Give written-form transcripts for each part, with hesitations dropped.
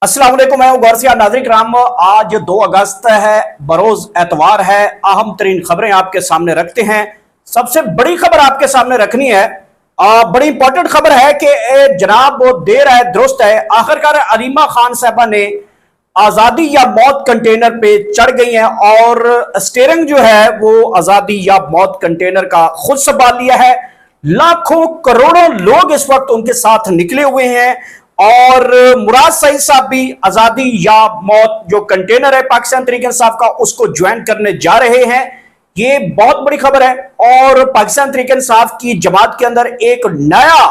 अस्सलाम वालेकुम, मैं हूं गौरसिया नाज़रीन कराम। आज 2 अगस्त है, बरोज एतवार है। अहम तरीन खबरें आपके सामने रखते हैं। सबसे बड़ी खबर आपके सामने रखनी है, बड़ी इंपॉर्टेंट खबर है कि जनाब वो देर है दुरुस्त है। आखिरकार अलीमा खान साहबा ने आजादी या मौत कंटेनर पे चढ़ गई हैं और स्टीयरिंग जो है वो आजादी या मौत कंटेनर का खुद संभाल लिया है। लाखों करोड़ों लोग इस वक्त उनके साथ निकले हुए हैं और मुराद सईद साहब भी आजादी या मौत जो कंटेनर है पाकिस्तान तहरीक इंसाफ का उसको ज्वाइन करने जा रहे हैं। ये बहुत बड़ी खबर है और पाकिस्तान तहरीक इंसाफ की जमात के अंदर एक नया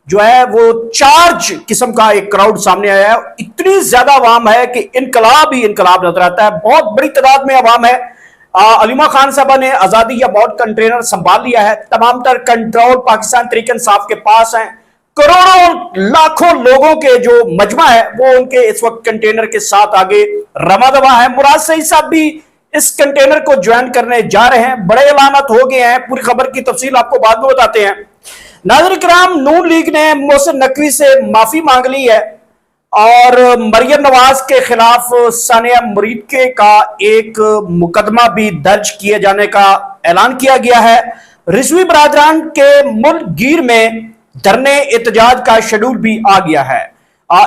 जो है वो चार्ज किस्म का एक क्राउड सामने आया है। इतनी ज्यादा आवाम है कि इनकलाब ही इनकलाब नजर आता है। बहुत बड़ी तादाद में आवाम है। अलीमा खान साहबा ने आजादी या मौत कंटेनर संभाल लिया है। तमाम तर कंट्रोल पाकिस्तान तहरीक इंसाफ के पास है। करोड़ों लाखों लोगों के जो मजमा है वो उनके इस वक्त कंटेनर के साथ आगे रमा दवा है। मुराद सईद साहब भी इस कंटेनर को ज्वाइन करने जा रहे हैं। बड़े ऐलानात हो गए हैं। पूरी खबर की तफसील आपको बाद में बताते हैं। नाज़रीन किराम, नून लीग ने मोहसिन नकवी से माफी मांग ली है और मरियम नवाज के खिलाफ सानिया मुरीद का एक मुकदमा भी दर्ज किए जाने का ऐलान किया गया है। रिजवी बरादरान के मुल्क गिर में धरने एहतजाज का शेड्यूल भी आ गया है।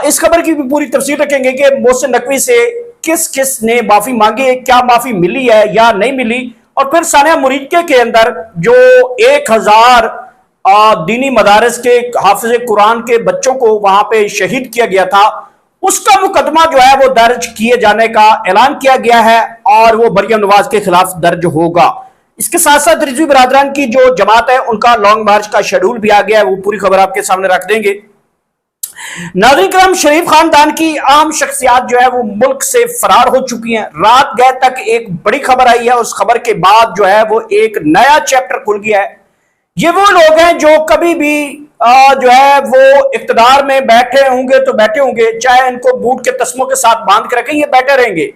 इस खबर की भी पूरी तफसील रखेंगे कि मोहसिन नकवी से किस किस ने माफी मांगी है, क्या माफी मिली है या नहीं मिली, और फिर सानिया मुरीद के अंदर जो 1000 दीनी मदारस के हाफिज कुरान के बच्चों को वहां पे शहीद किया गया था, उसका मुकदमा जो है वो दर्ज किए जाने का ऐलान किया गया है और वो मरियम नवाज के खिलाफ दर्ज होगा। इसके साथ साथ रिजवी बरादरान की जो जमात है उनका लॉन्ग मार्च का शेड्यूल भी आ गया है। वो पूरी खबर आपके सामने रख देंगे। नाज़रीन करम, शरीफ खानदान की आम शख्सियात जो है वो मुल्क से फरार हो चुकी हैं। रात गए तक एक बड़ी खबर आई है, उस खबर के बाद जो है वो एक नया चैप्टर खुल गया है। ये वो लोग हैं जो कभी भी जो है वो इख्तिदार में बैठे होंगे तो बैठे होंगे, चाहे इनको बूट के तस्मों के साथ बांध के रखें, ये बैठे रहेंगे।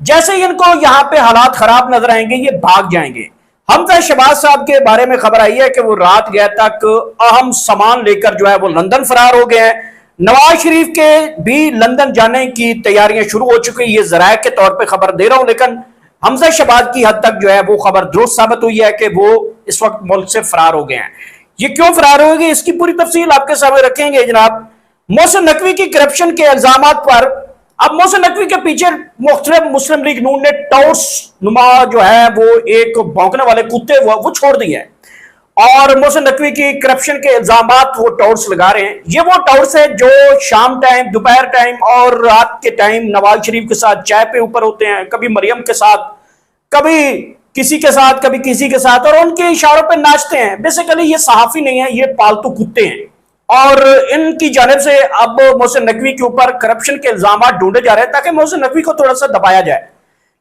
जैसे ही इनको यहां पे हालात खराब नजर आएंगे ये भाग जाएंगे। हमजा शहबाज साहब के बारे में खबर आई है कि वो रात गए तक अहम सामान लेकर जो है वो लंदन फरार हो गए हैं। नवाज शरीफ के भी लंदन जाने की तैयारियां शुरू हो चुकी है। ये जराये के तौर पे खबर दे रहा हूं, लेकिन हमजा शहबाज की हद तक जो है वो खबर दुरुस्त साबित हुई है कि वो इस वक्त मुल्क से फरार हो गए हैं। ये क्यों फरार हो गए, इसकी पूरी तफसील आपके सामने रखेंगे जनाब। मोहसिन नकवी की करप्शन के इल्जाम पर अब मोहसिन नकवी के पीछे मुख्तलिफ मुस्लिम लीग नून ने टॉर्च नुमा जो है वो एक भौंकने वाले कुत्ते वो छोड़ दिए हैं और मोहसिन नकवी की करप्शन के इल्जाम वो टॉर्च लगा रहे हैं। ये वो टॉर्च है जो शाम टाइम, दोपहर टाइम और रात के टाइम नवाज शरीफ के साथ चाय पे ऊपर होते हैं, कभी मरियम के साथ, कभी किसी के साथ, कभी किसी के साथ, और उनके इशारों पे नाचते हैं। बेसिकली ये सहाफी नहीं है, ये पालतू कुत्ते हैं और इनकी जानिब से अब मोहसिन नकवी के ऊपर करप्शन के इल्जाम ढूंढे जा रहे हैं ताकि मोहसिन नकवी को थोड़ा सा दबाया जाए।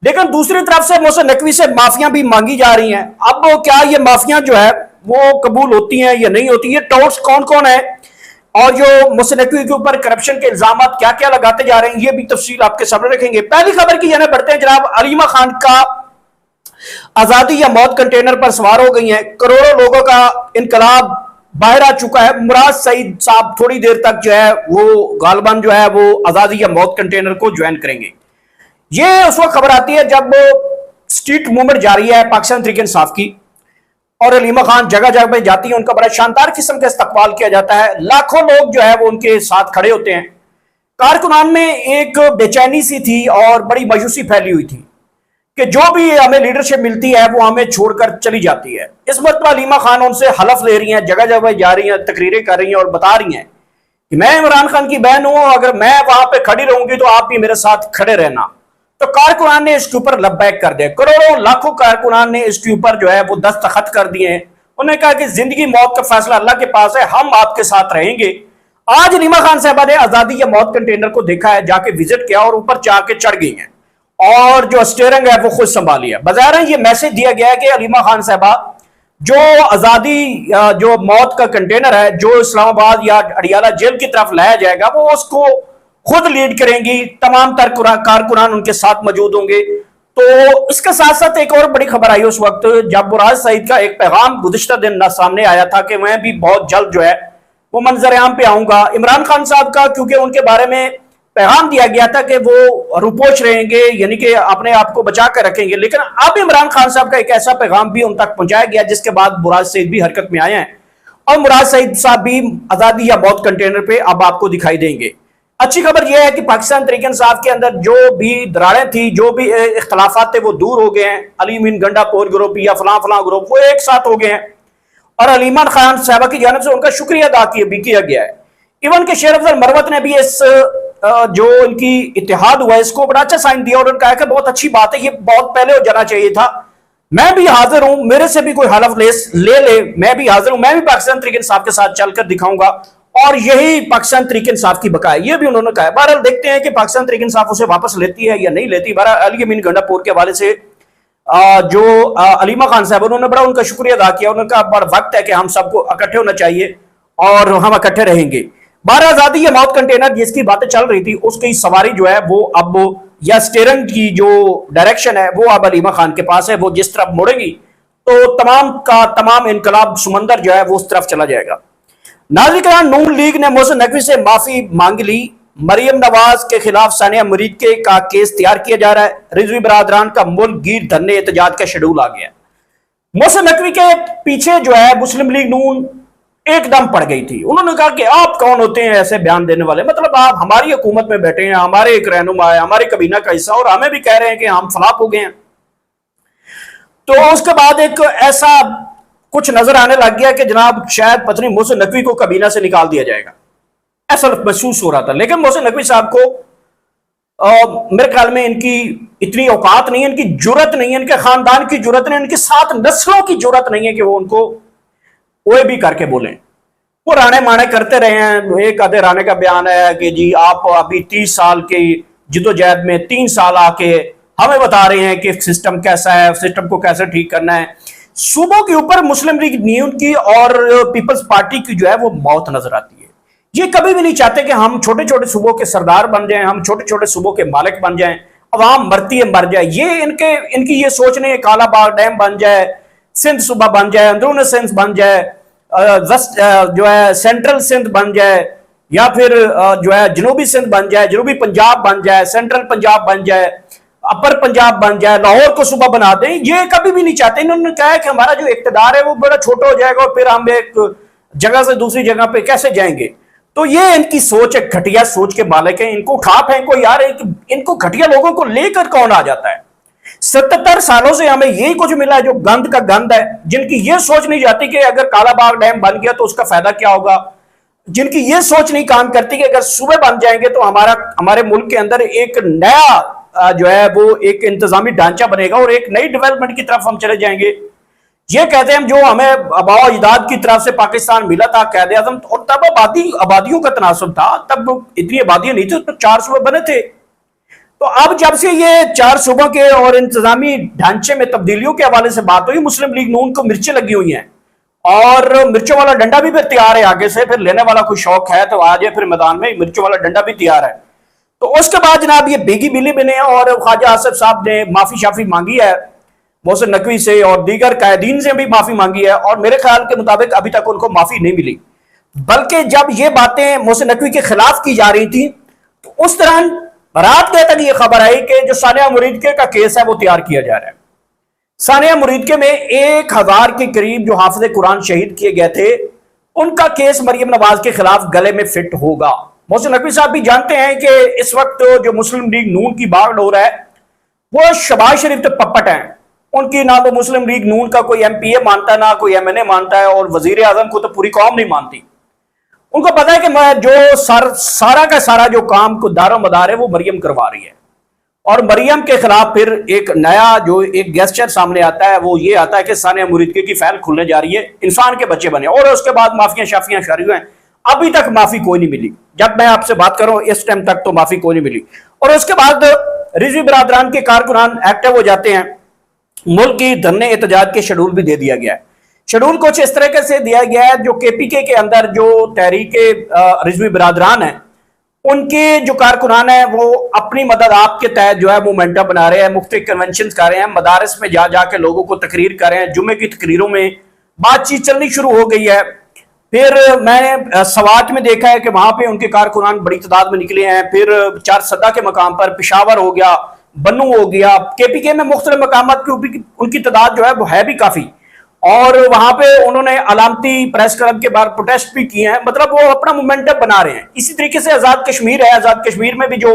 लेकिन दूसरी तरफ से मोहसिन नकवी से माफिया भी मांगी जा रही हैं। अब क्या ये माफिया जो है वो कबूल होती हैं या नहीं होती, ये टॉर्च कौन कौन है और जो मोहसिन नकवी के ऊपर करप्शन के इल्जाम क्या क्या लगाते जा रहे हैं, ये भी तफसील आपके सामने रखेंगे। पहली खबर की जाने बढ़ते हैं जनाब। अलीमा खान का आजादी या मौत कंटेनर पर सवार हो गई है। करोड़ों लोगों का इनकलाब बाहर आ चुका है। मुराद सईद साहब थोड़ी देर तक जो है वो गालबन जो है वो आजादी या मौत कंटेनर को ज्वाइन करेंगे। ये उस वक्त खबर आती है जब स्ट्रीट मूवमेंट जारी है पाकिस्तान तहरीक इंसाफ की और अलीमा खान जगह जगह पे जाती है, उनका बड़ा शानदार किस्म का इस्तकबाल किया जाता है। लाखों लोग जो है वो उनके साथ खड़े होते हैं। कारकुनान में एक बेचैनी सी थी और बड़ी मायूसी फैली हुई थी कि जो भी हमें लीडरशिप मिलती है वो हमें छोड़कर चली जाती है। इस मरतबा अलीमा खान उनसे हलफ ले रही हैं, जगह जगह जा रही हैं, तकरीरें कर रही हैं और बता रही हैं कि मैं इमरान खान की बहन हूं, अगर मैं वहां पे खड़ी रहूंगी तो आप भी मेरे साथ खड़े रहना। तो कारकुनान ने इसके ऊपर लब्बैक कर दिया। करोड़ों लाखों कारकुनान ने इसके ऊपर जो है वो दस्तखत कर दिए हैं। उन्होंने कहा कि जिंदगी मौत का फैसला अल्लाह के पास है, हम आपके साथ रहेंगे। आज अलीमा खान साहबा ने आजादी या मौत कंटेनर को देखा है, जाके विजिट किया और ऊपर जाके चढ़ गई हैं और जो स्टीयरिंग है वो खुद संभाली है। बजाय ये मैसेज दिया गया है कि अलीमा खान साहबा जो आजादी जो मौत का कंटेनर है जो इस्लामाबाद या अडियाला जेल की तरफ लाया जाएगा वो उसको खुद लीड करेंगी। तमाम तर कारकुनान उनके साथ मौजूद होंगे। तो इसके साथ साथ एक और बड़ी खबर आई उस वक्त जब मुराद सईद का एक पैगाम गुज़िश्ता दिन सामने आया था कि मैं भी बहुत जल्द जो है वो मंजर आम पे आऊंगा। इमरान खान साहब का, क्योंकि उनके बारे में पैगाम दिया गया था कि वो रुपोश रहेंगे, यानी कि अपने आप को बचा कर रखेंगे। लेकिन अब इमरान खान साहब का एक ऐसा पैगाम भी उन तक पहुंचाया गया जिसके बाद मुराद सईद भी हरकत में आए हैं और मुराद सईद साहब भी आजादी या मौत कंटेनर पे अब आपको दिखाई देंगे। अच्छी खबर यह है कि पाकिस्तान तहरीक इंसाफ के अंदर जो भी दरारें थी, जो भी इख्तलाफात थे, वो दूर हो गए हैं। अली मीन गंडापुर ग्रुप या फलां फलां ग्रुप वो एक साथ हो गए हैं और अलीमान खान साहबा की जानब से उनका शुक्रिया अदा किया गया है। इवन के शेर अफजल मरवत ने भी इस जो इनकी इत्तेहाद हुआ है इसको बड़ा अच्छा साइन दिया और उन्होंने कहा कि बहुत अच्छी बात है, ये बहुत पहले हो जाना चाहिए था। मैं भी हाजिर हूं, मेरे से भी कोई हलफ ले, मैं भी हाजिर हूं, मैं भी पाकिस्तान तहरीक इंसाफ के साथ चलकर दिखाऊंगा और यही पाकिस्तान तहरीक इंसाफ की बका है, ये भी उन्होंने कहा। बहरहाल देखते हैं कि पाकिस्तान तहरीक इंसाफ उसे वापस लेती है या नहीं लेती। बहरहाल अली अमीन गंडापुर के हवाले से जो अलीमा खान साहब उन्होंने बड़ा उनका शुक्रिया अदा किया। उन्होंने कहा बड़ा वक्त है कि हम सबको इकट्ठे होना चाहिए और हम इकट्ठे रहेंगे। 12 आजादी या मौत कंटेनर जिसकी बातें चल रही थी उसकी सवारी जो है वो अब या स्टीयरिंग की जो डायरेक्शन है वो अब अलीमा खान के पास है। वो जिस तरफ मुड़ेगी तो तमाम का तमाम इनकलाब समंदर जो है वो उस तरफ चला जाएगा। नाज़रीन, नून लीग ने मोहसिन नकवी से माफी मांग ली। मरियम नवाज के खिलाफ सानिया मुरीद का केस तैयार किया जा रहा है। रिजवी बरादरान का मुल्क गिर धरने एहतजाज का शेड्यूल आ गया। मोहसिन नकवी के पीछे जो है मुस्लिम लीग नून एकदम पड़ गई थी। उन्होंने कहा कि आप कौन होते हैं ऐसे बयान देने वाले, मतलब आप हमारी हुकूमत में बैठे हैं, हमारे एक रहनुमा है, हमारे कबीना का हिस्सा, और हमें भी कह रहे हैं कि हम फलाप हो गए हैं। तो उसके बाद एक ऐसा कुछ नजर आने लग गया कि जनाब शायद पत्नी मोहसिन नकवी को कबीना से निकाल दिया जाएगा, ऐसा महसूस हो रहा था। लेकिन मोहसिन नकवी साहब को मेरे ख्याल में इनकी इतनी औकात नहीं है, इनकी जुर्रत नहीं है, इनके खानदान की जुर्रत नहीं, इनकी 7 नस्लों की जुर्रत नहीं है कि वो उनको ओए भी करके बोले। वो राणे माने करते रहे हैं। एक आधे राणे का बयान है कि जी आप अभी 30 साल की जिदोजहद में 3 साल आके हमें बता रहे हैं कि सिस्टम कैसा है, सिस्टम को कैसे ठीक करना है। सूबों के ऊपर मुस्लिम लीग नून की और पीपल्स पार्टी की जो है वो मौत नजर आती है। ये कभी भी नहीं चाहते कि हम छोटे छोटे सूबों के सरदार बन जाएं, हम छोटे छोटे सूबों के मालिक बन जाएं, अवाम मरती है मर जाए। ये इनकी ये सोच नहीं है। कालाबाग डैम बन जाए, सिंध सूबा बन जाए, अंदरून सिंध बन जाए, जो है सेंट्रल सिंध बन जाए, या फिर जो है जनूबी सिंध बन जाए, जनूबी पंजाब बन जाए, सेंट्रल पंजाब बन जाए, अपर पंजाब बन जाए, लाहौर को सूबा बना दें। ये कभी भी नहीं चाहते। इन्होंने कहा है कि हमारा जो इक्तदार है वो बड़ा छोटा हो जाएगा और फिर हम एक जगह से दूसरी जगह पे कैसे जाएंगे। तो ये इनकी सोच है, घटिया सोच के मालिक है। इनको उठा फेंको यार, इनको घटिया लोगों को लेकर कौन आ जाता है। 77 सालों से हमें यही कुछ मिला है जो गंद का गंद है। जिनकी ये सोच नहीं जाती कि अगर कालाबाग डैम बन गया तो उसका फायदा क्या होगा, जिनकी ये सोच नहीं काम करती कि अगर सूबे बन जाएंगे तो हमारे मुल्क के अंदर एक नया जो है वो एक इंतजामी ढांचा बनेगा और एक नई डेवलपमेंट की तरफ हम चले जाएंगे। ये कहते हैं जो हमें आबा अजदाद की तरफ से पाकिस्तान मिला था, कैद आजम, और तब आबादियों का तनासब था, तब इतनी आबादियां नहीं थी, तो 4 सूबे बने थे। तो अब जब से ये 4 सूबों के और इंतजामी ढांचे में तब्दीलियों के हवाले से बात हुई, मुस्लिम लीग नून को मिर्चें लगी हुई हैं और मिर्चों वाला डंडा भी फिर तैयार है आगे से। फिर लेने वाला कोई शौक है तो आ जाए, फिर मैदान में मिर्चों वाला डंडा भी तैयार है। तो उसके बाद जनाब ये बेगी बिली बने और ख्वाजा आसिफ साहब ने माफी शाफी मांगी है मोहसिन नकवी से और दीगर कायदीन से भी माफी मांगी है, और मेरे ख्याल के मुताबिक अभी तक उनको माफी नहीं मिली। बल्कि जब ये बातें मोहसिन नकवी के खिलाफ की जा रही थी तो उस दौरान रात गए तक ये खबर आई कि जो सानिया मुरीदके का केस है वो तैयार किया जा रहा है। सानिया मुरीदके में 1000 के करीब जो हाफिज कुरान शहीद किए गए थे उनका केस मरियम नवाज के खिलाफ गले में फिट होगा। मोहसिन नकवी साहब भी जानते हैं कि इस वक्त जो मुस्लिम लीग नून की बागडोर है वो शहबाज शरीफ के पप्पट हैं। उनकी ना तो मुस्लिम लीग नून का कोई MPA मानता है, ना कोई MNA मानता है, और वजीर आजम को तो पूरी कौम नहीं मानती। उनको पता है कि मैं जो सारा का सारा जो काम को दारो मदार है वो मरियम करवा रही है, और मरियम के खिलाफ फिर एक नया जो एक गेस्चर सामने आता है वो ये आता है कि सानिया मुरीदके की फाइल खुलने जा रही है, इंसान के बच्चे बने, और उसके बाद माफियां शाफियां शुरू हैं। अभी तक माफी कोई नहीं मिली। जब मैं आपसे बात करूं इस टाइम तक तो माफी कोई नहीं मिली। और उसके बाद रिजवी बरादरान के कारकुनान एक्टिव हो जाते हैं। मुल्क की धरने एहतजाज के शेड्यूल भी दे दिया गया है। शेड्यूल कुछ इस तरीके से दिया गया है, जो KPK के अंदर जो तहरीके रिजवी बरादरान है उनके जो कारकुनान है वो अपनी मदद आपके तहत जो है मोमेंटम बना रहे हैं, मुख्तलिफ कन्वेंशन कर रहे हैं, मदारस में जा जाके लोगों को तकरीर कर रहे हैं। जुमे की तकरीरों में बातचीत चलनी शुरू हो गई है। फिर मैंने सवात में देखा है कि वहां पे उनके कारकुनान बड़ी तादाद में निकले हैं। फिर चार सदा के मकाम पर पिशावर हो गया, बन्नू हो गया, केपीके में मुख्तलिफ मकामात के ऊपर उनकी तादाद जो है वो है भी काफी। और वहां पे उन्होंने अलामती प्रेस क्लब के बाहर प्रोटेस्ट भी किए हैं, मतलब वो अपना मोमेंटम बना रहे हैं। इसी तरीके से आजाद कश्मीर है, आजाद कश्मीर में भी जो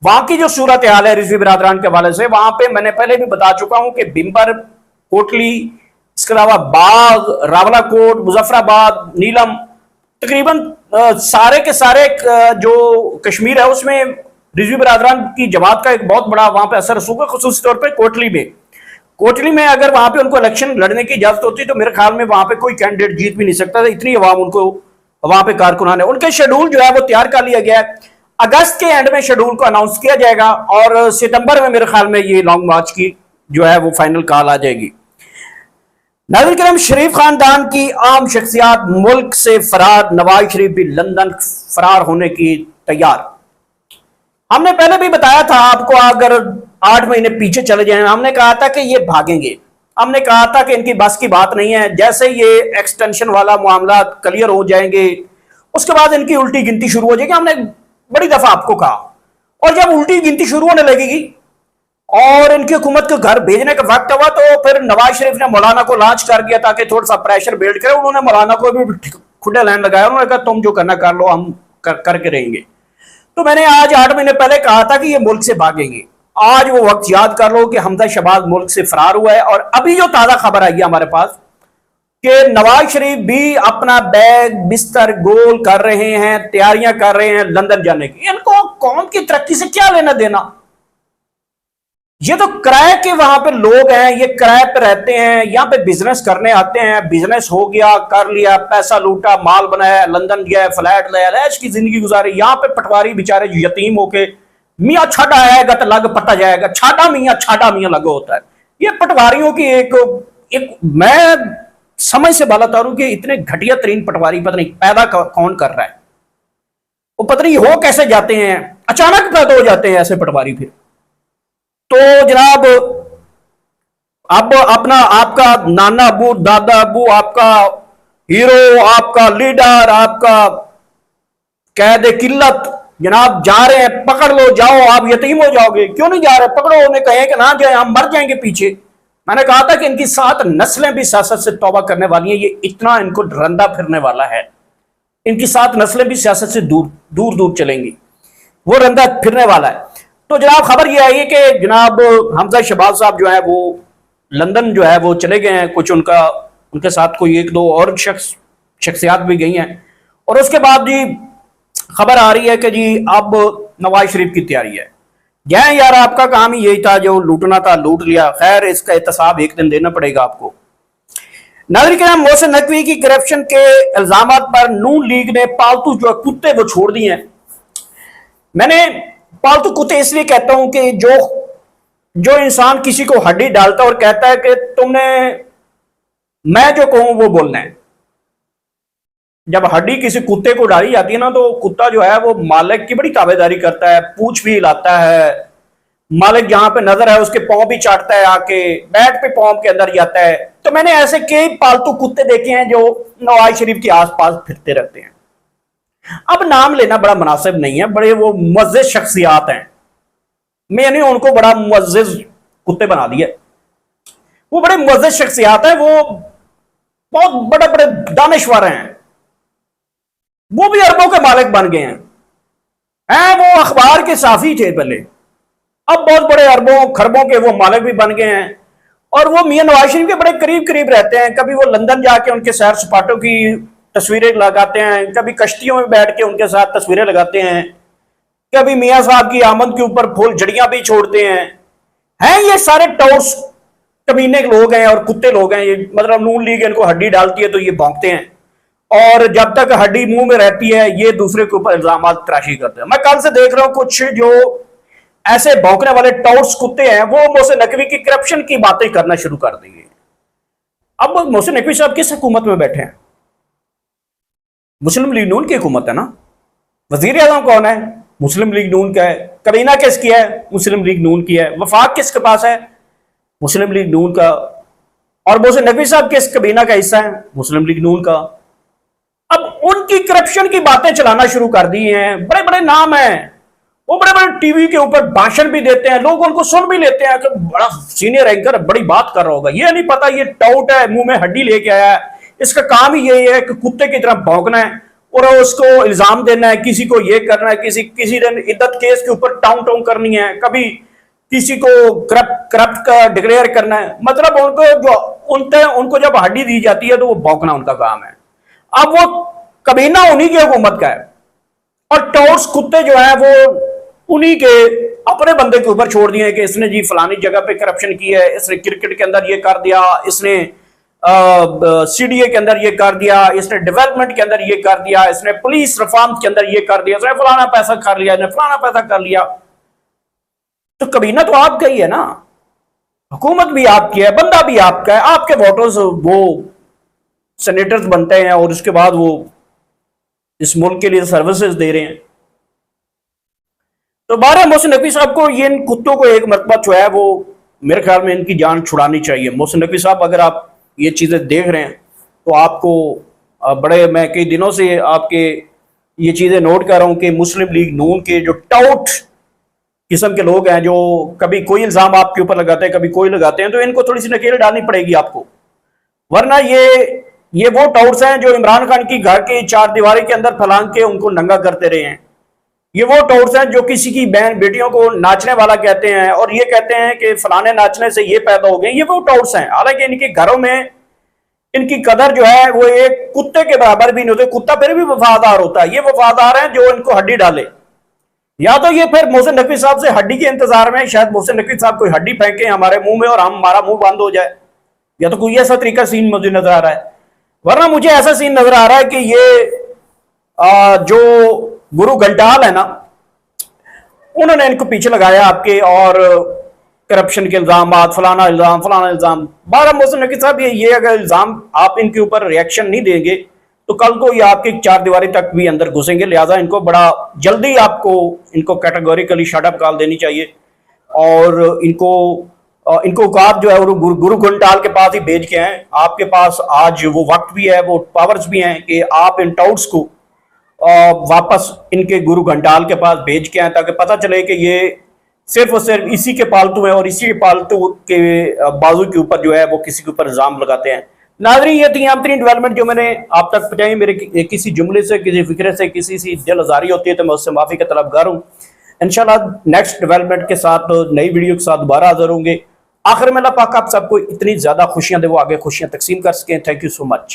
वहां की जो सूरत हाल है रिजवी बिरादरान के हवाले से, वहां पे मैंने पहले भी बता चुका हूं कि बिम्बर, कोटली, इसके अलावा बाग, रावलाकोट, मुजफ्फराबाद, नीलम, तकरीबन सारे के सारे जो कश्मीर है उसमें रिजवी बिरादरान की जमात का एक बहुत बड़ा वहां पे असर रसूगा, खुसूसी तौर पर कोटली में अगर वहां पे उनको इलेक्शन लड़ने की इजाजत होती तो मेरे ख्याल में वहां पे कोई कैंडिडेट जीत भी नहीं सकता था, इतनी अवाम उनको वहां पे कारकुनान है। उनके शेड्यूल जो है वो तैयार कर लिया गया है, अगस्त के एंड में शेड्यूल को अनाउंस किया जाएगा और सितंबर में मेरे ख्याल में ये लॉन्ग मार्च की जो है वो फाइनल कॉल आ जाएगी। नाज़रीन करम, शरीफ खानदान की आम शख्सियात मुल्क से फरार, नवाज शरीफ भी लंदन फरार होने की तैयार। हमने पहले भी बताया था आपको, अगर 8 महीने पीछे चले जाएं, हमने कहा था कि ये भागेंगे, हमने कहा था कि इनकी बस की बात नहीं है। जैसे ये एक्सटेंशन वाला मामला क्लियर हो जाएंगे उसके बाद इनकी उल्टी गिनती शुरू हो जाएगी, हमने बड़ी दफा आपको कहा। और जब उल्टी गिनती शुरू होने लगेगी और इनकी हुकूमत को घर भेजने का वक्त हुआ तो फिर नवाज शरीफ ने मौलाना को लॉन्च कर दिया ताकि थोड़ा सा प्रेशर बिल्ड करे। उन्होंने मौलाना को भी खुले लाइन लगाया, उन्होंने कहा तुम जो करना कर लो, हम करके रहेंगे। तो मैंने आज 8 महीने पहले कहा था कि ये मुल्क से भागेंगे। आज वो वक्त याद कर लो कि हमजा शहबाज मुल्क से फरार हुआ है। और अभी जो ताजा खबर आई है हमारे पास कि नवाज शरीफ भी अपना बैग बिस्तर गोल कर रहे हैं, तैयारियां कर रहे हैं लंदन जाने की। इनको कौम की तरक्की से क्या लेना देना? ये तो किराए के वहां पे लोग हैं, ये किराए पे रहते हैं, यहाँ पे बिजनेस करने आते हैं। बिजनेस हो गया, कर लिया, पैसा लूटा, माल बनाया, लंदन गया, फ्लैट लाया, ऐश की जिंदगी गुजारी। यहाँ पे पटवारी बेचारे यतीम होके मियाँ छाड़ा आएगा तो लग पता जाएगा, छाड़ा मियाँ लगा होता है। ये पटवारियों की एक मैं समझ से बाला तारू कि इतने घटिया तरीन पटवारी पता नहीं पैदा कौन कर रहा है, वो पता नहीं हो कैसे जाते हैं, अचानक पैदा हो जाते हैं ऐसे पटवारी। फिर तो जनाब अब अपना आपका नाना अबू, दादा अबू, आपका हीरो, आपका लीडर, आपका कैद किल्लत जनाब जा रहे हैं, पकड़ लो, जाओ, आप यतीम हो जाओगे। क्यों नहीं जा रहे? पकड़ो, उन्हें कहें कि ना जाए, हम मर जाएंगे पीछे। मैंने कहा था कि इनकी 7 नस्लें भी सियासत से तौबा करने वाली हैं, ये इतना इनको रंदा फिरने वाला है। इनकी 7 नस्लें भी सियासत से दूर दूर दूर चलेंगी, वो रंदा फिरने वाला है। तो जनाब खबर ये आई है कि जनाब हमजा शहबाज साहब जो है वो लंदन जो है वो चले गए हैं। कुछ उनके साथ कोई 1-2 और शख्सियात भी गई हैं। और उसके बाद जी खबर आ रही है कि जी अब नवाज शरीफ की तैयारी है। जय यार, आपका काम ही यही था, जो लूटना था लूट लिया। खैर, इसका एहतसाब एक दिन देना पड़ेगा आपको। नाज़रीन किराम, मोहसिन नकवी की करप्शन के इल्जाम पर नून लीग ने पालतू जो कुत्ते वो छोड़ दिए हैं। मैंने पालतू कुत्ते इसलिए कहता हूं कि जो इंसान किसी को हड्डी डालता है और कहता है कि तुमने मैं जो कहूं वो बोलना है। जब हड्डी किसी कुत्ते को डाली जाती है ना तो कुत्ता जो है वो मालिक की बड़ी ताबेदारी करता है, पूंछ भी हिलाता है, मालिक जहां पे नजर है उसके पांव भी चाटता है, आके बैट पे पांव के अंदर जाता है। तो मैंने ऐसे कई पालतू कुत्ते देखे हैं जो नवाज शरीफ के आसपास फिरते रहते हैं। अब नाम लेना बड़ा मुनासिब नहीं है, बड़े वो मुअज़्ज़िज़ शख्सियात हैं, मैंने उनको बड़ा मुअज़्ज़िज़ कुत्ते बना दिया। वो बड़े मुअज़्ज़िज़ शख्सियात हैं, वो बहुत बड़े बड़े दानिश्वर हैं, वो भी अरबों के मालिक बन गए हैं। वो अखबार के साफी थे पहले, अब बहुत बड़े अरबों खरबों के वो मालिक भी बन गए हैं। और वो मियां नवाज शरीफ के बड़े करीब करीब रहते हैं। कभी वो लंदन जाके उनके सैर सपाटों की तस्वीरें लगाते हैं, कभी कश्तियों में बैठ के उनके साथ तस्वीरें लगाते हैं, कभी मियां साहब की आमद के ऊपर फूल जड़ियां भी छोड़ते हैं। ये सारे टॉर्स कमीने लोग हैं और कुत्ते लोग हैं। ये मतलब नून लीग इनको हड्डी डालती है तो ये भौंकते हैं, और जब तक हड्डी मुंह में रहती है ये दूसरे के ऊपर इल्जाम तराशी करते हैं। मैं कल से देख रहा हूं कुछ जो ऐसे भौंकने वाले टॉर्स कुत्ते हैं वो मोहसिन नकवी की करप्शन की बातें करना शुरू कर देंगे। अब मोहसिन नकवी साहब किस हुकूमत में बैठे हैं? मुस्लिम लीग नून की हुकूमत है ना। वजीर आजम कौन है? मुस्लिम लीग नून का है। कबीना किसकी है? मुस्लिम लीग नून की है। वफाक किसके पास है? मुस्लिम लीग नून का। और मोहसिन नकवी साहब किस कबीना का हिस्सा है? मुस्लिम लीग नून का। इनकी करप्शन की बातें चलाना शुरू कर दी हैं। बड़े बड़े नाम हैं, वो बड़े बड़े टीवी के ऊपर भाषण भी देते हैं, लोग उनको सुन भी लेते हैं कि बड़ा सीनियर एंकर बड़ी बात कर रहा होगा। ये नहीं पता ये टाउट है, मुंह में हड्डी लेके आया है, इसका काम ही यही है कि कुत्ते की तरह भौंकना है और उसको इल्जाम देना है, किसी को ये करना है, किसी दिन इद्दत केस के ऊपर टाउन टाउन करनी है, कभी किसी को करप्ट का डिक्लेयर करना है। मतलब उनको जब हड्डी दी जाती है तो वो भौंकना उनका काम है। अब वो कमीना उन्हीं की हुकूमत का है और टॉर्स कुत्ते जो है वो उन्हीं के अपने बंदे के ऊपर छोड़ दिए कि इसने जी फलानी जगह पे करप्शन की है, इसने क्रिकेट के अंदर ये कर दिया, इसने सीडीए के अंदर ये कर दिया, इसने डेवलपमेंट के अंदर ये कर दिया, इसने पुलिस रिफॉर्म के अंदर ये कर दिया, इसने फलाना पैसा कर लिया, इसने फलाना पैसा कर लिया। तो कमीना तो आपका ही है ना, हुकूमत भी आपकी है, बंदा भी आपका है, आपके वोटर्स वो सेनेटर्स बनते हैं और उसके बाद वो इस मुल्क के लिए सर्विसेज दे रहे हैं। तो बारह मोहसिन नकवी साहब को ये इन कुत्तों को एक मरतबा जो है वो मेरे ख्याल में इनकी जान छुड़ानी चाहिए। मोहसिन नकवी साहब अगर आप ये चीज़ें देख रहे हैं तो आपको बड़े, मैं कई दिनों से आपके ये चीज़ें नोट कर रहा हूँ कि मुस्लिम लीग नून के जो टाउट किस्म के लोग हैं जो कभी कोई इल्ज़ाम आपके ऊपर लगाते हैं, कभी कोई लगाते हैं, तो इनको थोड़ी सी नकेल डालनी पड़ेगी आपको, वरना ये वो टाउट्स हैं जो इमरान खान की घर की चार दीवारी के अंदर फलांग के उनको नंगा करते रहे हैं। ये वो टाउट्स हैं जो किसी की बहन बेटियों को नाचने वाला कहते हैं और ये कहते हैं कि फलाने नाचने से ये पैदा हो गए। ये वो टाउट्स हैं, हालांकि इनके घरों में इनकी कदर जो है वो एक कुत्ते के बराबर भी नहीं होती। कुत्ता फिर भी वफादार होता है, ये वफादार हैं जो इनको हड्डी डाले। या तो ये फिर मोहसिन नकवी साहब से हड्डी के इंतजार में, शायद मोहसिन नकवी साहब कोई हड्डी फेंके हमारे मुंह में और हमारा मुंह बंद हो जाए, या तो कोई ऐसा तरीका सीन मुझे नजर आ रहा है। वरना मुझे ऐसा सीन नजर आ रहा है कि ये जो गुरु घंटाल है ना, उन्होंने इनको पीछे लगाया आपके, और करप्शन के इल्जाम, फलाना इल्जाम। बारह मोहसिन नकवी साहब ये अगर इल्जाम आप इनके ऊपर रिएक्शन नहीं देंगे तो कल को ये आपकी चार दीवारी तक भी अंदर घुसेंगे। लिहाजा इनको बड़ा जल्दी आपको इनको कैटेगोरिकली शट अप कॉल देनी चाहिए और इनको औकात जो है वो गुरु घंटाल के पास ही भेज के हैं। आपके पास आज वो वक्त भी है, वो पावर्स भी हैं कि आप इन टाउट्स को वापस इनके गुरु घंटाल के पास भेज के आए, ताकि पता चले कि ये सिर्फ और सिर्फ इसी के पालतू हैं और इसी के पालतू के बाजू के ऊपर जो है वो किसी के ऊपर इल्जाम लगाते हैं। नाज़रीन, ये थी आम तरीन डेवलपमेंट जो मैंने आप तक पहुंचाई। मेरे किसी जुमले से, किसी फिक्रे से, किसी सी दिल आजारी होती है तो मैं उससे माफ़ी का तलबगार हूँ। इंशाल्लाह नेक्स्ट डेवलपमेंट के साथ, नई वीडियो के साथ दोबारा हाजिर होंगे। आखिर में अल्लाह पाक आप सबको इतनी ज़्यादा खुशियाँ दे, वो आगे खुशियाँ तकसीम कर सकें। Thank you so much.